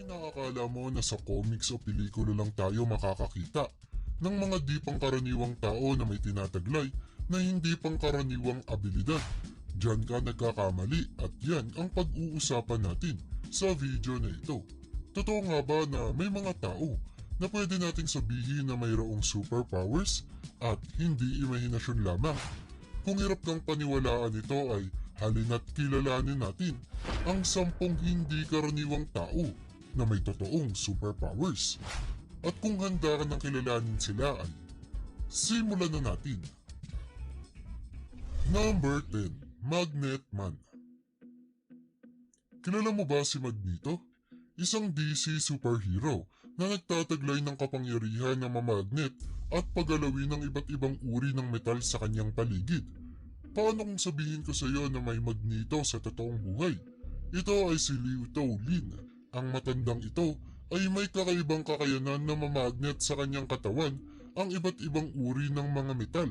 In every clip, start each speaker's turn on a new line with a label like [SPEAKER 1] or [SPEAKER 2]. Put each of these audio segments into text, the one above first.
[SPEAKER 1] Nakakala mo na sa comics o pelikula lang tayo makakakita ng mga di pangkaraniwang tao na may tinataglay na hindi pangkaraniwang abilidad. Diyan ka nagkakamali at yan ang pag-uusapan natin sa video na ito. Totoo nga ba na may mga tao na pwede nating sabihin na mayroong superpowers at hindi imahinasyon lamang? Kung hirap kang paniwalaan ito ay halina't kilalanin natin ang 10 hindi karaniwang tao na may totoong superpowers. At kung handa ka ng kilalanin sila ay simulan na natin. Number 10. Magnet Man. Kilala mo ba si Magneto? Isang DC superhero na nagtataglay ng kapangyarihan na mamagnet at pagalawin ng iba't ibang uri ng metal sa kanyang paligid. Paano kung sabihin ko sa iyo na may Magneto sa totoong buhay? Ito ay si Liu Lin. Ang matandang ito ay may kakaibang kakayanan na mamagnet sa kanyang katawan ang iba't ibang uri ng mga metal.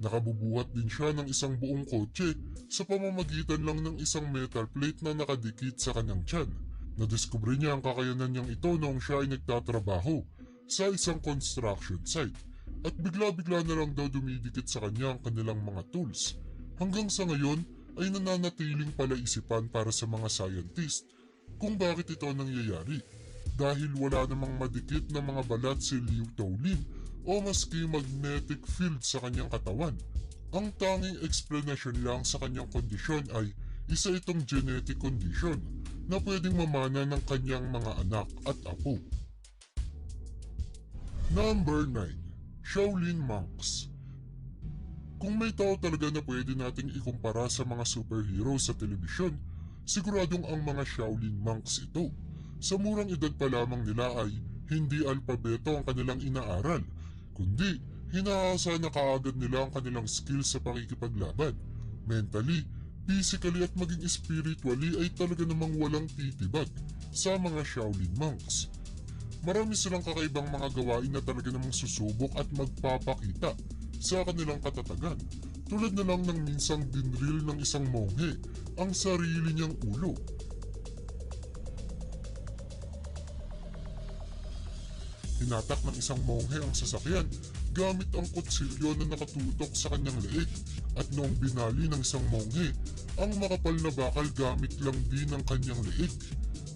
[SPEAKER 1] Nakabubuhat din siya ng isang buong kotse sa pamamagitan lang ng isang metal plate na nakadikit sa kanyang tiyan. Nadiskubre niya ang kakayanan niyang ito noong siya ay nagtatrabaho sa isang construction site at bigla-bigla na lang daw dumidikit sa kanya ang kanilang mga tools. Hanggang sa ngayon ay nananatiling palaisipan para sa mga scientist kung bakit ito nangyayari dahil wala namang madikit na mga balat si Liu Lin o maski magnetic field sa kanyang katawan. Ang tanging explanation lang sa kanyang kondisyon ay isa itong genetic condition na pwedeng mamana ng kanyang mga anak at apo. Number 9. Shaolin Monks. Kung may tao talaga na pwede nating ikumpara sa mga superhero sa telebisyon, siguradong ang mga Shaolin Monks ito. Sa murang edad pa lamang nila ay hindi alpabeto ang kanilang inaaral, kundi hinahasa na kaagad nila ang kanilang skills sa pakikipaglaban. Mentally, physically at maging spiritually ay talaga namang walang titibag sa mga Shaolin Monks. Marami silang kakaibang mga gawain na talaga namang susubok at magpapakita sa kanilang katatagan. Tulad na lang ng minsang dinril ng isang monghe ang sarili niyang ulo. Hinatak ng isang monghe ang sasakyan gamit ang kutsilyo na nakatutok sa kanyang leeg at noong binali ng isang monghe, ang makapal na bakal gamit lang din ng kanyang leeg.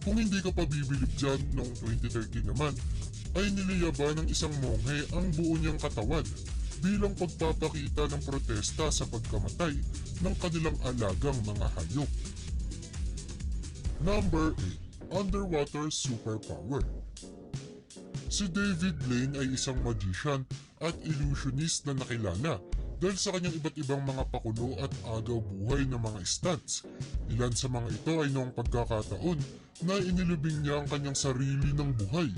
[SPEAKER 1] Kung hindi ka pa bibilib dyan noong 2013 naman, ay niliyaban ng isang monghe ang buo niyang katawan bilang pagpapakita ng protesta sa pagkamatay ng kanilang alagang mga hayop. Number 8. Underwater Superpower. Si David Blaine ay isang magician at illusionist na nakilala dahil sa kanyang iba't ibang mga pakulo at agaw buhay na mga stunts. Ilan sa mga ito ay noong pagkakataon na inilibing niya ang kanyang sarili ng buhay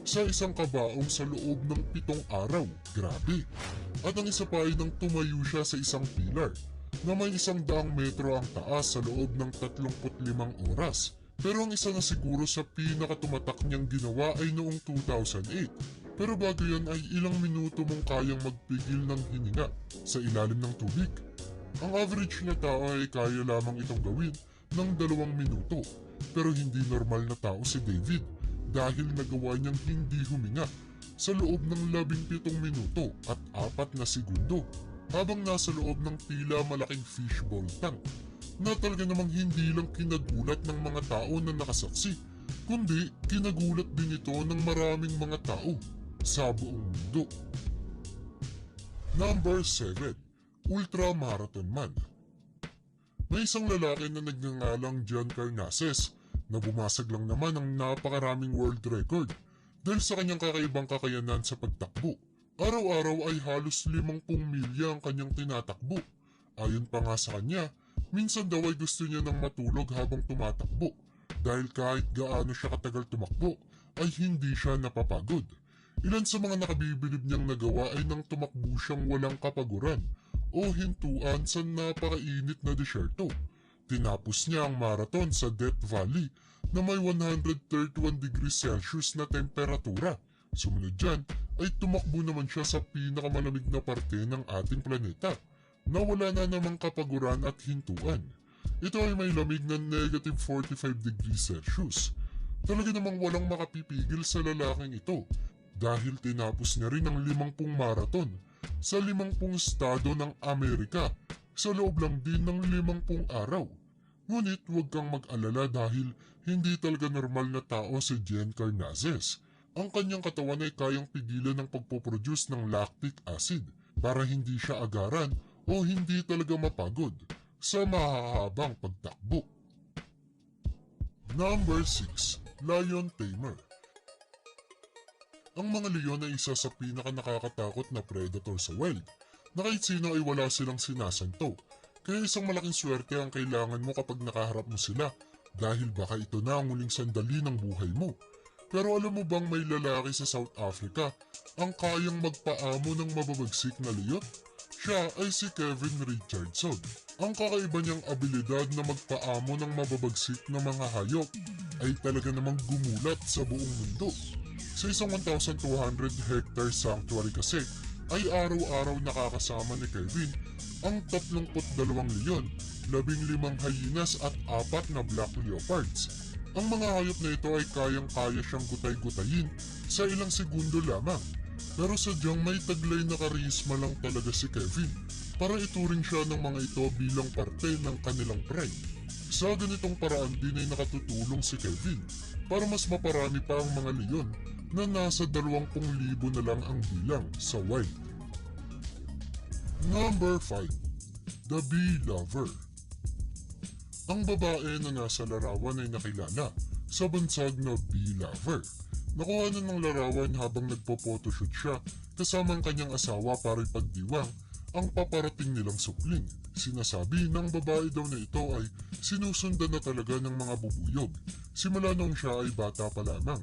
[SPEAKER 1] sa isang kabaong sa loob ng 7 araw. Grabe! At ang isa pa ay nang tumayo siya sa isang pilar na may 100 metro ang taas sa loob ng 35 oras. Pero ang isa na siguro sa pinakatumatak niyang ginawa ay noong 2008. Pero bago yan ay ilang minuto mong kayang magpigil ng hininga sa ilalim ng tubig. Ang average na tao ay kaya lamang itong gawin ng 2 minuto. Pero hindi normal na tao si David dahil nagawa niyang hindi huminga sa loob ng 17 minuto at 4 na segundo habang nasa loob ng tila malaking fishbowl tank na talaga namang hindi lang kinagulat ng mga tao na nakasaksi, kundi kinagulat din ito ng maraming mga tao sa buong mundo. Number 7. Ultra Marathon Man. May isang lalaki na nagngangalang John Carnaces na bumasag lang naman ng napakaraming world record dahil sa kanyang kakaibang kakayanan sa pagtakbo. Araw-araw ay halos 50 milya ang kanyang tinatakbo. Ayon pa nga sa kanya, minsan daw ay gusto niya nang matulog habang tumatakbo dahil kahit gaano siya katagal tumakbo ay hindi siya napapagod. Ilan sa mga nakabibilib niyang nagawa ay nang tumakbo siyang walang kapaguran o hintuan sa napakainit na disyerto. Tinapos niya ang marathon sa Death Valley na may 131 degrees Celsius na temperatura. Sumunod dyan ay tumakbo naman siya sa pinakamalamig na parte ng ating planeta na wala na namang kapaguran at hintuan. Ito ay may lamig na negative 45 degrees Celsius. Talaga namang walang makapipigil sa lalaking ito dahil tinapos niya rin ang 50 marathon sa 50 estado ng Amerika sa loob lang din ng 50 araw. Ngunit huwag kang mag-alala dahil hindi talaga normal na tao si Jen Carnazes. Ang kanyang katawan ay kayang pigilan ng pagpoproduce ng lactic acid para hindi siya agaran o hindi talaga mapagod sa mahahabang pagtakbo. Number 6. Lion Tamer. Ang mga leon ay isa sa pinaka-nakakatakot na predator sa wild na kahit sino ay wala silang sinasanto. Kaya isang malaking swerte ang kailangan mo kapag nakaharap mo sila dahil baka ito na ang huling sandali ng buhay mo. Pero alam mo bang may lalaki sa South Africa ang kayang magpaamo ng mababagsik na leon? Siya ay si Kevin Richardson. Ang kakaiba niyang abilidad na magpaamo ng mababagsik na mga hayop ay talaga namang gumulat sa buong mundo. Sa isang 1,200 hectare sanctuary kasi ay araw-araw nakakasama ni Kevin ang 32 leon, 15 hyenas at 4 na black leopards. Ang mga hayop na ito ay kayang-kaya siyang gutay-gutayin sa ilang segundo lamang. Pero sadyang may taglay na karisma lang talaga si Kevin para ituring siya ng mga ito bilang parte ng kanilang pride. Sa ganitong paraan din ay nakatutulong si Kevin para mas maparami pa ang mga leon na nasa 20,000 na lang ang bilang sa wild. Number 5. The Bee Lover. Ang babae na nasa larawan ay nakilala sa bansag na Bee Lover. Nakuha na ng larawan habang nagpo-photoshoot siya kasama ang kanyang asawa para ipagdiwang ang paparating nilang supling. Sinasabi ng babae daw na ito ay sinusundan na talaga ng mga bubuyog simula noong siya ay bata pa lamang.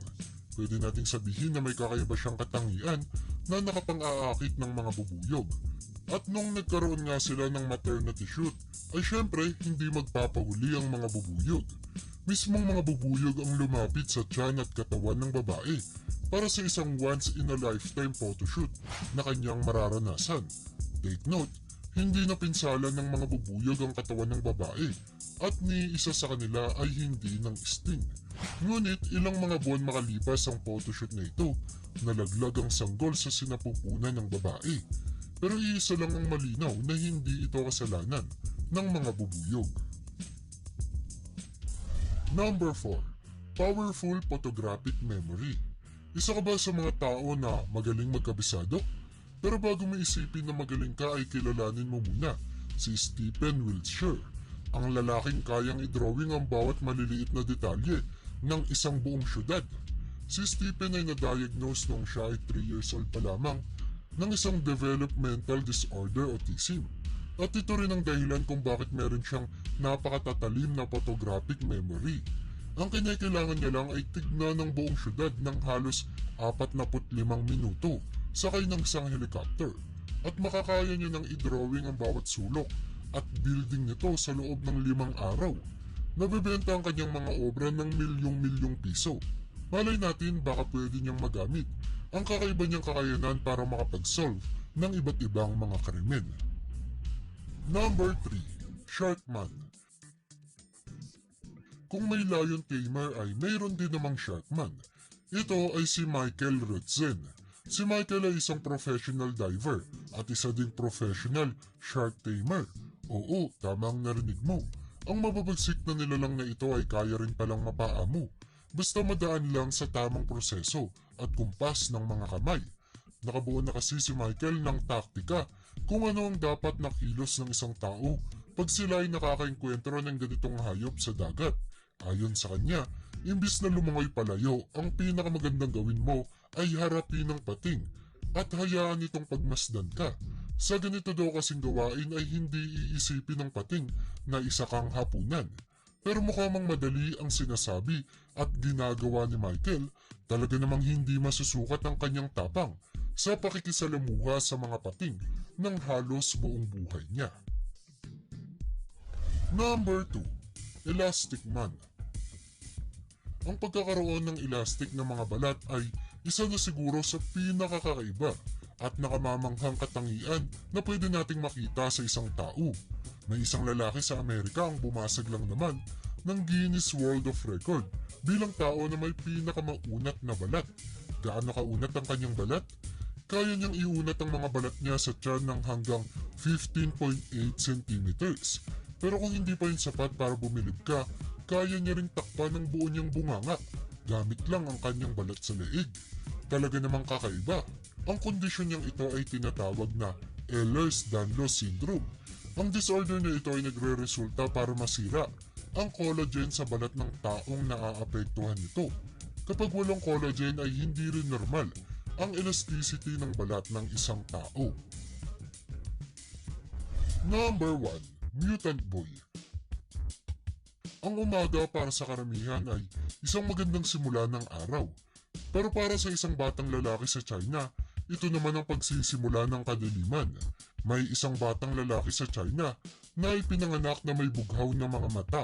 [SPEAKER 1] Pwede nating sabihin na may kakaiba siyang katangian na nakapang-aakit ng mga bubuyog. At nung nagkaroon nga sila ng maternity shoot, ay syempre hindi magpapahuli ang mga bubuyog. Mismong mga bubuyog ang lumapit sa tiyan at katawan ng babae para sa isang once-in-a-lifetime photoshoot na kanyang mararanasan. Take note, hindi napinsalan ng mga bubuyog ang katawan ng babae at ni isa sa kanila ay hindi ng sting. Ngunit ilang mga buwan makalipas ang photoshoot na ito, nalaglag ang sanggol sa sinapupunan ng babae. Pero iisa lang ang malinaw na hindi ito kasalanan ng mga bubuyog. Number 4. Powerful Photographic Memory. Isa ka ba sa mga tao na magaling magkabisado? Pero bago mo isipin na magaling ka ay kilalanin mo muna si Stephen Wiltshire, ang lalaking kayang i-drawing ang bawat maliliit na detalye ng isang buong syudad. Si Stephen ay na-diagnose noong siya ay 3 years old pa lamang ng isang developmental disorder autism. At ito rin ang dahilan kung bakit meron siyang napakatatalim na photographic memory. Ang kinakailangan niya lang ay tignan ng buong syudad ng halos 45 minuto sakay ng isang helicopter. At makakaya niya ng i-drawing ang bawat sulok at building nito sa loob ng 5 araw. Nabebenta ang kanyang mga obra ng milyong-milyong piso. Malay natin baka pwede niyang magamit ang kakaiba niyang kakayanan para makapag-solve ng iba't ibang mga krimen. Number 3. Sharkman. Kung may lion tamer ay mayroon din namang sharkman. Ito ay si Michael Rutzen. Si Michael ay isang professional diver at isa ding professional shark tamer. Oo, tamang narinig mo. Ang mababagsik na nilalang na ito ay kaya rin palang mapaamo. Basta madaan lang sa tamang proseso at kumpas ng mga kamay. Nakabuo na kasi si Michael ng taktika kung ano ang dapat na kilos ng isang tao pag sila ay nakakaengkwentro ng ganitong hayop sa dagat. Ayon sa kanya, imbis na lumangoy palayo, ang pinakamagandang gawin mo ay harapin ng pating at hayaan itong pagmasdan ka. Sa ganito daw kasing gawain ay hindi iisipin ng pating na isa kang hapunan. Pero mukha mang madali ang sinasabi at ginagawa ni Michael, talaga namang hindi masusukat ang kanyang tapang sa pakikisalamuha sa mga pating ng halos buong buhay niya. Number 2. Elastic Man. Ang pagkakaroon ng elastic na mga balat ay isa na siguro sa pinakakaiba at nakamamanghang katangian na pwede nating makita sa isang tao. May isang lalaki sa Amerika ang bumasag lang naman ng Guinness World of Record bilang tao na may pinakamaunat na balat. Gaano kaunat ang kanyang balat? Kaya niyang iunat ang mga balat niya sa tiyan ng hanggang 15.8 centimeters. Pero kung hindi pa yun sapat para bumilib ka, kaya niya ring takpan ng buo niyang bunganga gamit lang ang kanyang balat sa leeg. Talaga namang kakaiba. Ang kondisyon niyang ito ay tinatawag na Ehlers-Danlos syndrome. Ang disorder na ito ay nagre-resulta para masira ang collagen sa balat ng taong naaapektuhan nito. Kapag walang collagen ay hindi rin normal ang elasticity ng balat ng isang tao. Number 1. Mutant Boy. Ang umaga para sa karamihan ay isang magandang simula ng araw. Pero para sa isang batang lalaki sa China, ito naman ang pagsisimula ng kadiliman. May isang batang lalaki sa China na ipinanganak na may bughaw na mga mata.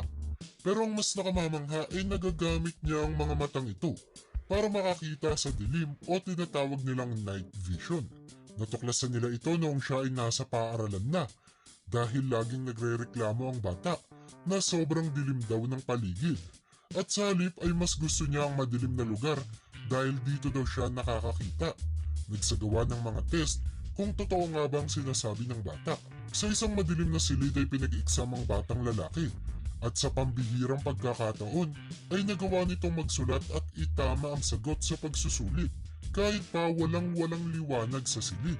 [SPEAKER 1] Pero ang mas nakamamangha ay nagagamit niya ang mga matang ito para makakita sa dilim o tinatawag nilang night vision. Natuklasan nila ito noong siya ay nasa paaralan na dahil laging nagre-reklamo ang bata na sobrang dilim daw ng paligid. At sa halip ay mas gusto niya ang madilim na lugar dahil dito daw siya nakakakita. Nagsagawa ng mga test kung totoo nga bang sinasabi ng bata. Sa isang madilim na silid ay pinag-exam ang batang lalaki at sa pambihirang pagkakataon ay nagawa nitong magsulat at itama ang sagot sa pagsusulit kahit pa walang liwanag sa silid.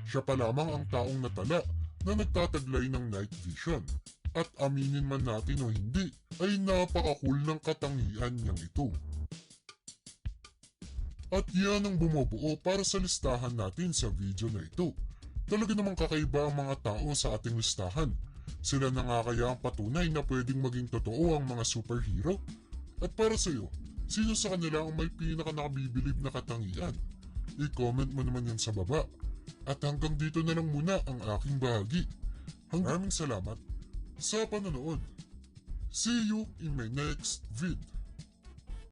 [SPEAKER 1] Siya pa lamang ang taong natala na nagtataglay ng night vision. At aminin man natin o hindi, ay napaka-cool ng katangian niyang ito. At yan ang bumubuo para sa listahan natin sa video na ito. Talaga namang kakaiba ang mga tao sa ating listahan. Sila na nga kaya ang patunay na pwedeng maging totoo ang mga superhero? At para sa iyo, sino sa kanila ang may pinaka-nakabibilib na katangian? I-comment mo naman yan sa baba. At hanggang dito na lang muna ang aking bahagi. Maraming salamat sa panonood. See you in my next vid.